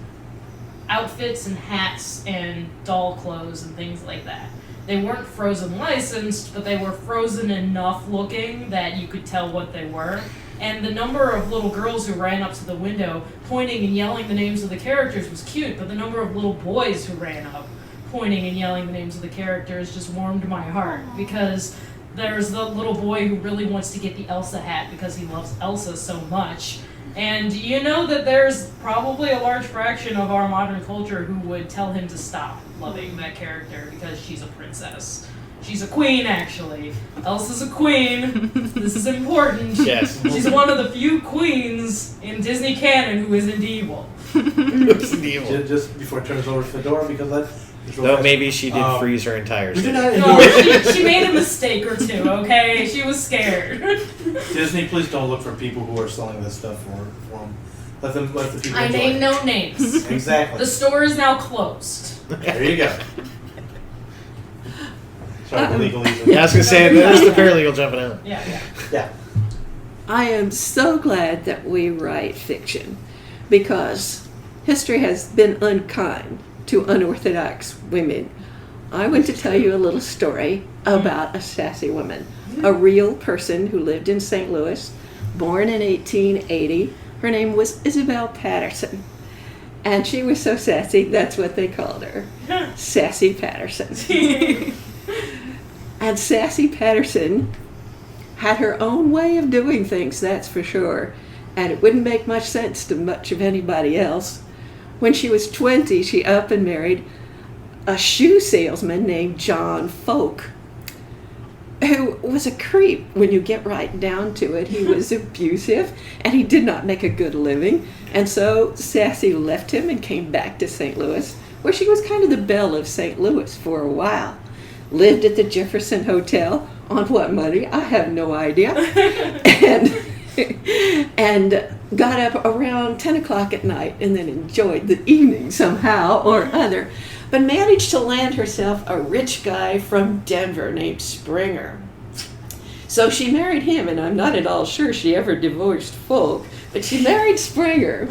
outfits and hats and doll clothes and things like that. They weren't Frozen licensed, but they were Frozen enough looking that you could tell what they were. And the number of little girls who ran up to the window pointing and yelling the names of the characters was cute, but the number of little boys who ran up pointing and yelling the names of the characters just warmed my heart, because there's the little boy who really wants to get the Elsa hat because he loves Elsa so much. And you know that there's probably a large fraction of our modern culture who would tell him to stop loving that character because she's a princess. She's a queen, actually. Elsa's a queen. This is important. Yes. She's one of the few queens in Disney canon who isn't evil. Isn't evil. Just before it turns over to Fedora, because that's... No, maybe she did freeze her entire We city. did not No, endorse... she made a mistake or two, okay? She was scared. Disney, please don't look for people who are selling this stuff for them. Let the people I enjoy name it. no names. Exactly. The store is now closed. There you go. Sorry, legalese. Yeah, I was going to say, there's the paralegal jumping out. Yeah. I am so glad that we write fiction, because history has been unkind to unorthodox women. I want to tell you a little story about a sassy woman, a real person who lived in St. Louis, born in 1880. Her name was Isabel Patterson, and she was so sassy, that's what they called her, Sassy Patterson. And Sassy Patterson had her own way of doing things, that's for sure, and it wouldn't make much sense to much of anybody else. When she was 20, she up and married a shoe salesman named John Folk, who was a creep when you get right down to it. He was abusive, and he did not make a good living, and so Sassy left him and came back to St. Louis, where she was kind of the belle of St. Louis for a while. Lived at the Jefferson Hotel. On what money? I have no idea. and got up around 10 o'clock at night and then enjoyed the evening somehow or other, but managed to land herself a rich guy from Denver named Springer. So she married him, and I'm not at all sure she ever divorced Folk, but she married Springer.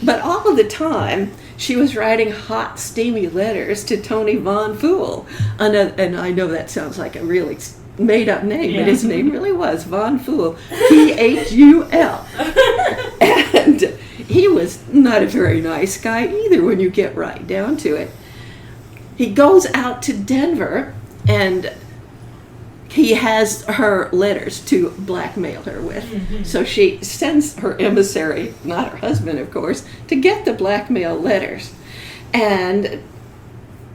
But all of the time, she was writing hot, steamy letters to Tony Von Fool. And I know that sounds like a really made-up name, but his name really was Von Fool, Phul. And he was not a very nice guy either when you get right down to it. He goes out to Denver and he has her letters to blackmail her with. Mm-hmm. So she sends her emissary, not her husband, of course, to get the blackmail letters. And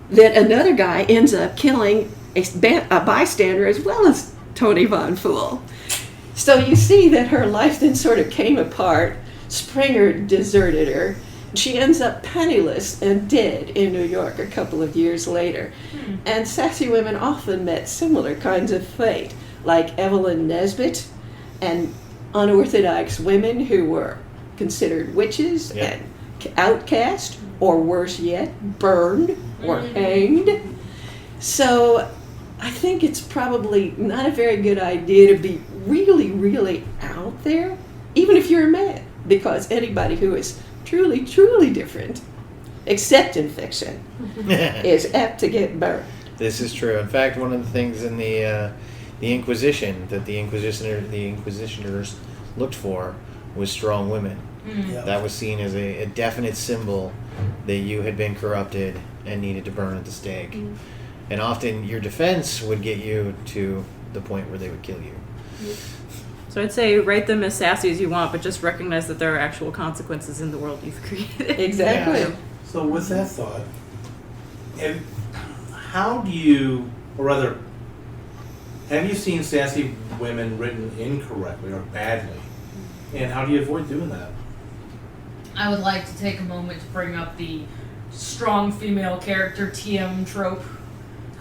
then another guy ends up killing a bystander as well as Tony Von Fool. So you see that her life then sort of came apart. Springer deserted her. She ends up penniless and dead in New York a couple of years later. And sassy women often met similar kinds of fate, like Evelyn Nesbit and unorthodox women who were considered witches and outcast, or worse yet, burned or hanged. So I think it's probably not a very good idea to be really, really out there, even if you're a man, because anybody who is truly, truly different, except in fiction, is apt to get burned. This is true. In fact, one of the things in the Inquisition that the Inquisitioners looked for was strong women. That was seen as a definite symbol that you had been corrupted and needed to burn at the stake. And often your defense would get you to the point where they would kill you. So I'd say write them as sassy as you want, but just recognize that there are actual consequences in the world you've created. Exactly. Yeah. So with that thought, how do you, or rather, have you seen sassy women written incorrectly or badly? And how do you avoid doing that? I would like to take a moment to bring up the strong female character TM trope,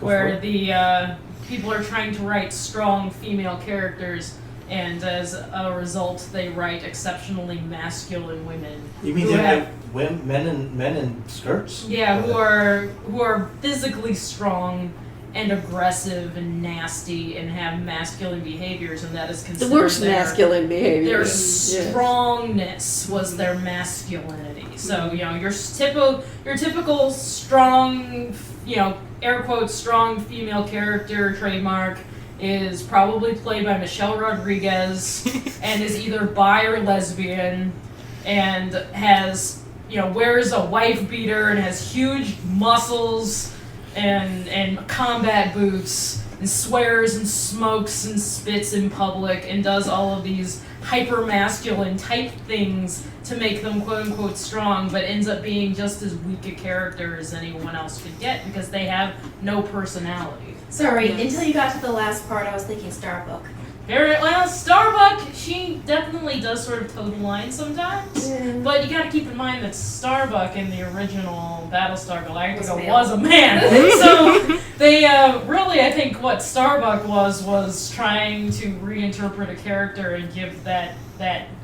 where the people are trying to write strong female characters, and as a result, they write exceptionally masculine women. You mean who they have men in skirts? Yeah, who are physically strong and aggressive and nasty and have masculine behaviors, and that is considered The worst masculine behavior. Their strongness was their masculinity. So, you know, your typical strong, you know, air quotes, strong female character trademark is probably played by Michelle Rodriguez and is either bi or lesbian and has, you know, wears a wife beater and has huge muscles and combat boots and swears and smokes and spits in public and does all of these hyper masculine type things to make them quote unquote strong, but ends up being just as weak a character as anyone else could get because they have no personality. Sorry, until you got to the last part, I was thinking Starbuck. Very well, Starbuck, she definitely does sort of toe the line sometimes, but you gotta keep in mind that Starbuck in the original Battlestar Galactica was a man. So they really, I think what Starbuck was trying to reinterpret a character and give that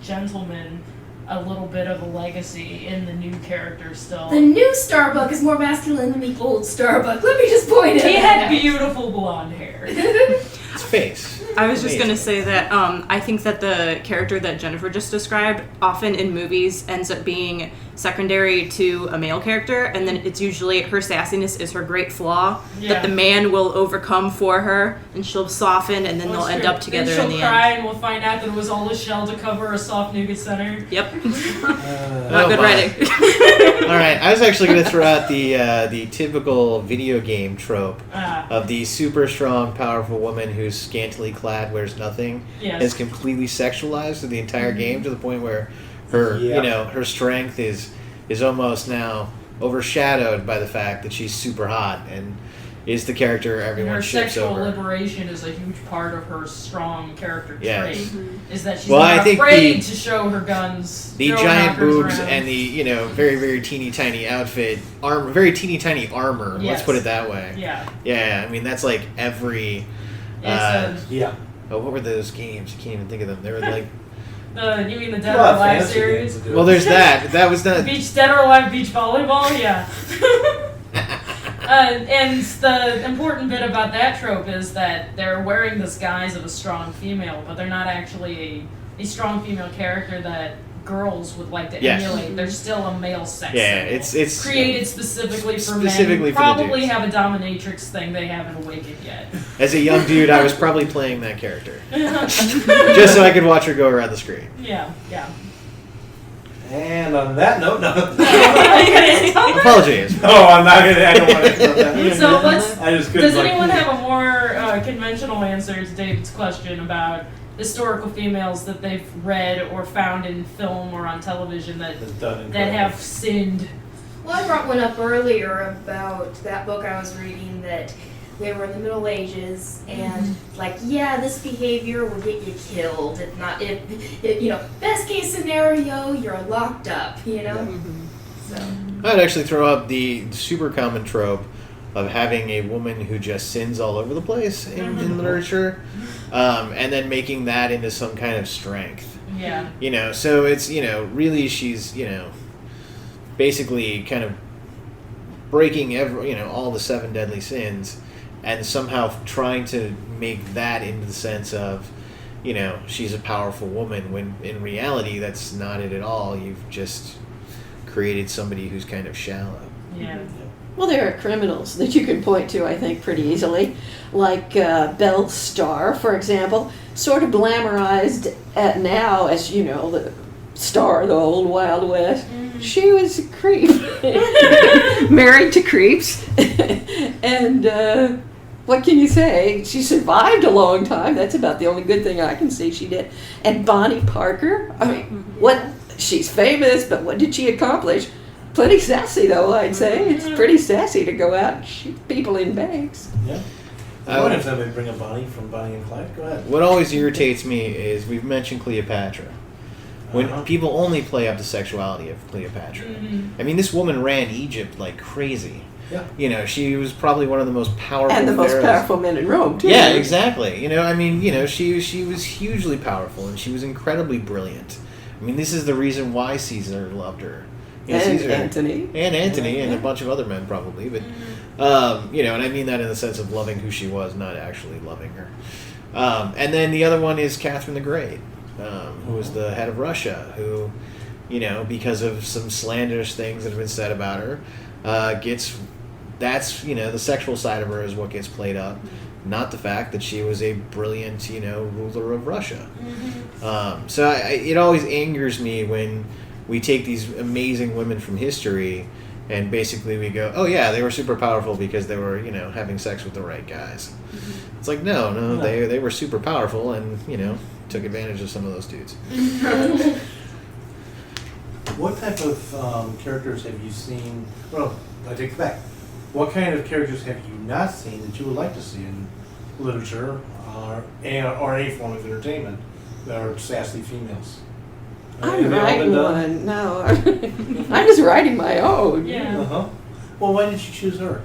gentleman a little bit of a legacy in the new character still. The new Starbuck is more masculine than the old Starbuck. Let me just point it out. He had beautiful blonde hair. His face. I was just going to say that I think that the character that Jennifer just described often in movies ends up being secondary to a male character, and then it's usually her sassiness is her great flaw that the man will overcome for her, and she'll soften, and then they'll end up together in the she'll cry, and we'll find out that it was all a shell to cover a soft nougat center. Yep. Not good writing. All right, I was actually going to throw out the typical video game trope of the super strong, powerful woman who's scantily clad, wears nothing, is completely sexualized in the entire game to the point where her, you know, her strength is almost now overshadowed by the fact that she's super hot and is the character everyone ships over. Her sexual liberation is a huge part of her strong character trait. Is that she's I not think afraid to show her guns. The giant boobs and the, you know, very, very teeny tiny outfit, very teeny tiny armor. Yes. Let's put it that way. Yeah. Yeah, I mean that's like every. What were those games? I can't even think of them. They were like. You mean the Dead or Alive series? Well, there's that. That was not. Dead or Alive beach volleyball? Yeah. And the important bit about that trope is that they're wearing this guise of a strong female, but they're not actually a strong female character that girls would like to emulate. They're still a male sex symbol. It's created specifically for men. Probably have a dominatrix thing they haven't awakened yet. As a young dude, I was probably playing that character. Just so I could watch her go around the screen. Yeah. And on that note, no. Apologies. No, I'm not gonna. I don't want to do that. So let's. I just couldn't. Does anyone have a more conventional answer to David's question about historical females that they've read or found in film or on television that have sinned? Well, I brought one up earlier about that book I was reading that they were in the Middle Ages and this behavior will get you killed. If not, if best case scenario, you're locked up, So. I'd actually throw up the super common trope of having a woman who just sins all over the place in literature, and then making that into some kind of strength. Yeah. So it's, really she's, basically kind of breaking all the 7 deadly sins and somehow trying to make that into the sense of, she's a powerful woman when in reality that's not it at all. You've just created somebody who's kind of shallow. Yeah. Well, there are criminals that you can point to, I think, pretty easily, like Belle Starr, for example, sort of glamorized now as, the star of the old Wild West. She was a creep, married to creeps, and what can you say? She survived a long time. That's about the only good thing I can see she did. And Bonnie Parker, she's famous, but what did she accomplish? Plenty sassy, though, I'd say. It's pretty sassy to go out and shoot people in banks. Yeah. I wonder if somebody bring a Bonnie from Bonnie and Clyde. Go ahead. What always irritates me is we've mentioned Cleopatra. When people only play up the sexuality of Cleopatra. I mean, this woman ran Egypt like crazy. Yeah. She was probably one of the most powerful And the most pharaohs. powerful men in Rome, too. Yeah, exactly. She was hugely powerful and she was incredibly brilliant. I mean, this is the reason why Caesar loved her. Antony. And Antony and a bunch of other men probably. But, and I mean that in the sense of loving who she was, not actually loving her. And then the other one is Catherine the Great. Who was the head of Russia, who, because of some slanderous things that have been said about her, the sexual side of her is what gets played up, not the fact that she was a brilliant, ruler of Russia. It always angers me when we take these amazing women from history and basically we go, oh yeah, they were super powerful because they were, having sex with the right guys. It's like, no, they were super powerful and, took advantage of some of those dudes. What type of characters have you seen? Well, I take it back. What kind of characters have you not seen that you would like to see in literature or any form of entertainment that are sassy females? I'm writing one. No, I'm just writing my own. Yeah. Well, why did you choose her?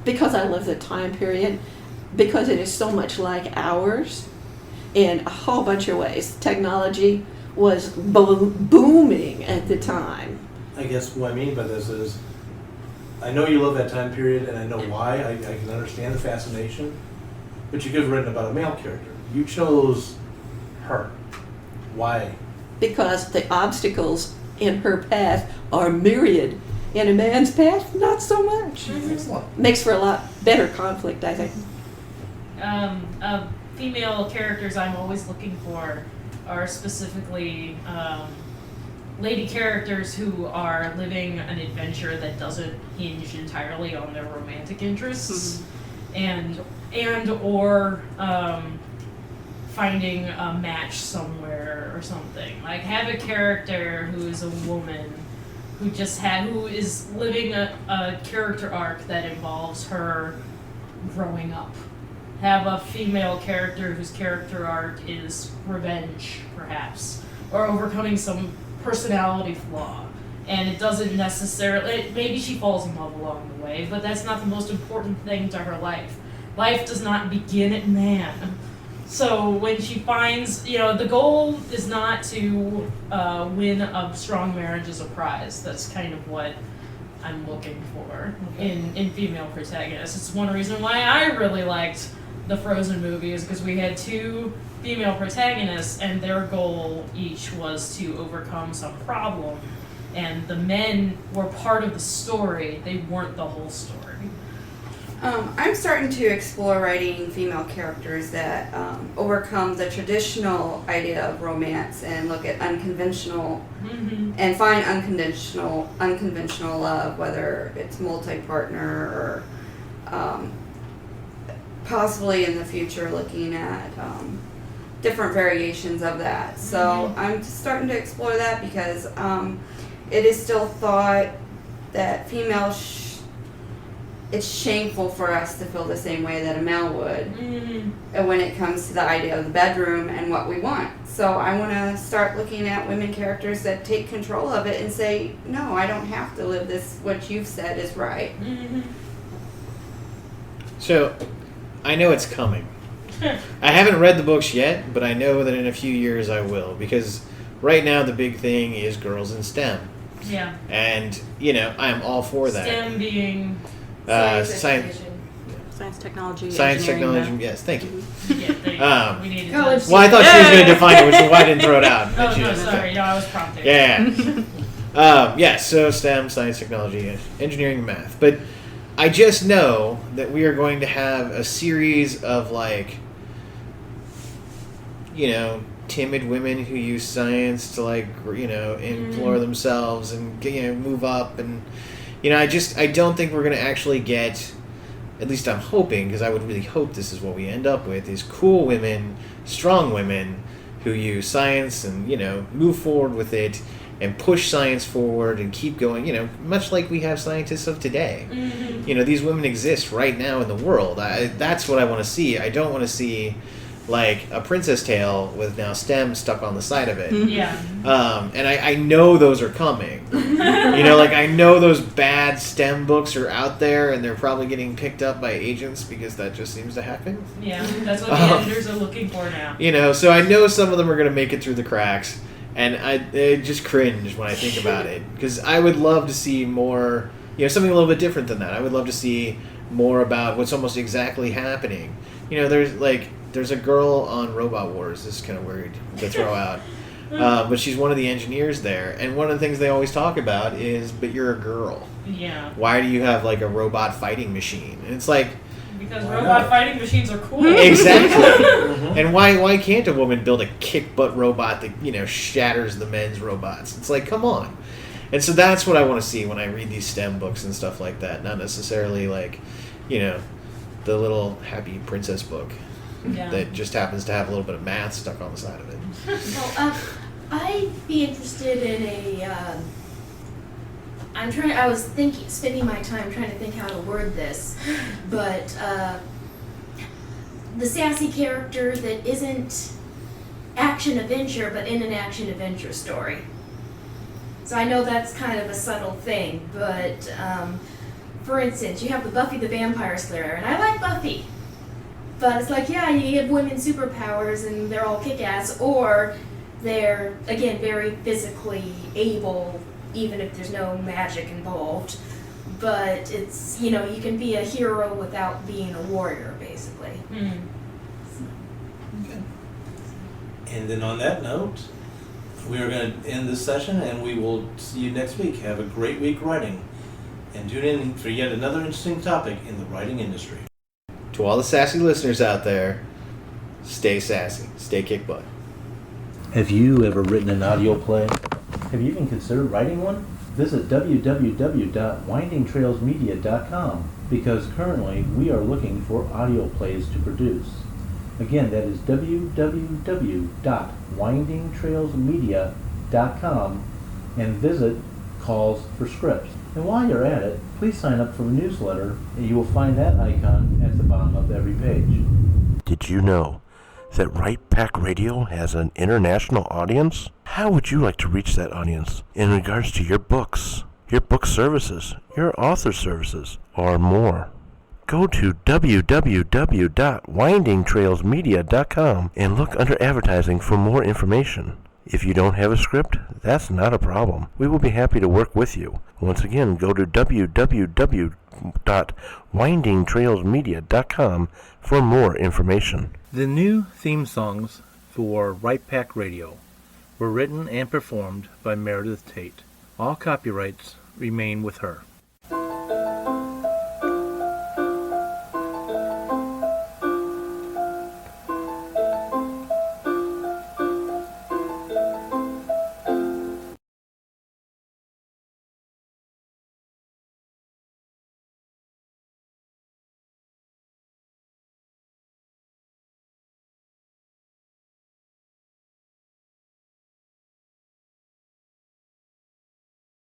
Because I love the time period. Because it is so much like ours. In a whole bunch of ways. Technology was booming at the time. I guess what I mean by this is, I know you love that time period, and I know why. I can understand the fascination, but you could have written about a male character. You chose her. Why? Because the obstacles in her path are myriad. In a man's path, not so much. Excellent. Makes for a lot better conflict, I think. Female characters I'm always looking for are specifically lady characters who are living an adventure that doesn't hinge entirely on their romantic interests, and or finding a match somewhere or something. Like have a character who is a woman who is living a character arc that involves her growing up. Have a female character whose character arc is revenge, perhaps, or overcoming some personality flaw. And it doesn't necessarily, maybe she falls in love along the way, but that's not the most important thing to her life. Life does not begin at man. So when she finds, the goal is not to win a strong marriage as a prize. That's kind of what I'm looking for in female protagonists. It's one reason why I really liked the Frozen movies, because we had 2 female protagonists and their goal each was to overcome some problem, and the men were part of the story, they weren't the whole story. I'm starting to explore writing female characters that overcome the traditional idea of romance and look at unconventional and find unconventional love, whether it's multi-partner or possibly in the future looking at different variations of that. So I'm just starting to explore that because it is still thought that females it's shameful for us to feel the same way that a male would when it comes to the idea of the bedroom and what we want. So I want to start looking at women characters that take control of it and say, no, I don't have to live this, what you've said is right. So, I know it's coming. I haven't read the books yet, but I know that in a few years I will, because right now the big thing is girls in STEM. Yeah. And, you know, I'm all for that. STEM being... Science, technology, technology, math. yes, thank you. Yeah, we needed College Well, I thought she was going to define it, which is why I didn't throw it out. Oh, no, sorry. No, I was prompted. Yeah. So STEM, science, technology, engineering, and math. But I just know that we are going to have a series of, like, you know, timid women who use science to, like, you know, implore themselves and, you know, move up. And, you know, I don't think we're going to actually get, at least I'm hoping, because I would really hope this is what we end up with, is cool women, strong women who use science and, you know, move forward with it and push science forward and keep going, you know, much like we have scientists of today. You know, these women exist right now in the world. That's what I want to see. I don't want to see, like, a Princess Tale with now STEM stuck on the side of it. Yeah. And I know those are coming. You know, like, I know those bad STEM books are out there, and they're probably getting picked up by agents because that just seems to happen. Yeah, that's what the editors are looking for now. You know, so I know some of them are going to make it through the cracks, and I just cringe when I think about it. Because I would love to see more, you know, something a little bit different than that. I would love to see more about what's almost exactly happening. You know, there's a girl on Robot Wars. This is kind of weird to throw out. But she's one of the engineers there. And one of the things they always talk about is, but you're a girl. Yeah. Why do you have, like, a robot fighting machine? And it's like... Because robot fighting machines are cool. Exactly. And why can't a woman build a kick-butt robot that, you know, shatters the men's robots? It's like, come on. And so that's what I want to see when I read these STEM books and stuff like that. Not necessarily, like, you know, the little happy princess book. Yeah. That just happens to have a little bit of math stuck on the side of it. Well, I'd be interested in a. I was spending my time trying to think how to word this, but the sassy character that isn't action adventure, but in an action adventure story. So I know that's kind of a subtle thing, but for instance, you have the Buffy the Vampire Slayer, and I like Buffy. But it's like, yeah, you have women superpowers and they're all kick-ass, or they're, again, very physically able, even if there's no magic involved. But it's, you know, you can be a hero without being a warrior, basically. Okay. And then on that note, we are going to end this session, and we will see you next week. Have a great week writing, and tune in for yet another interesting topic in the writing industry. To all the sassy listeners out there, stay sassy, stay kick butt. Have you ever written an audio play? Have you even considered writing one? Visit www.windingtrailsmedia.com because currently we are looking for audio plays to produce. Again, that is www.windingtrailsmedia.com and visit calls for scripts. And while you're at it, please sign up for the newsletter, and you will find that icon at the bottom of every page. Did you know that Right Pack Radio has an international audience? How would you like to reach that audience in regards to your books, your book services, your author services, or more? Go to www.windingtrailsmedia.com and look under advertising for more information. If you don't have a script, that's not a problem. We will be happy to work with you. Once again, go to www.windingtrailsmedia.com for more information. The new theme songs for Right Pack Radio were written and performed by Meredith Tate. All copyrights remain with her.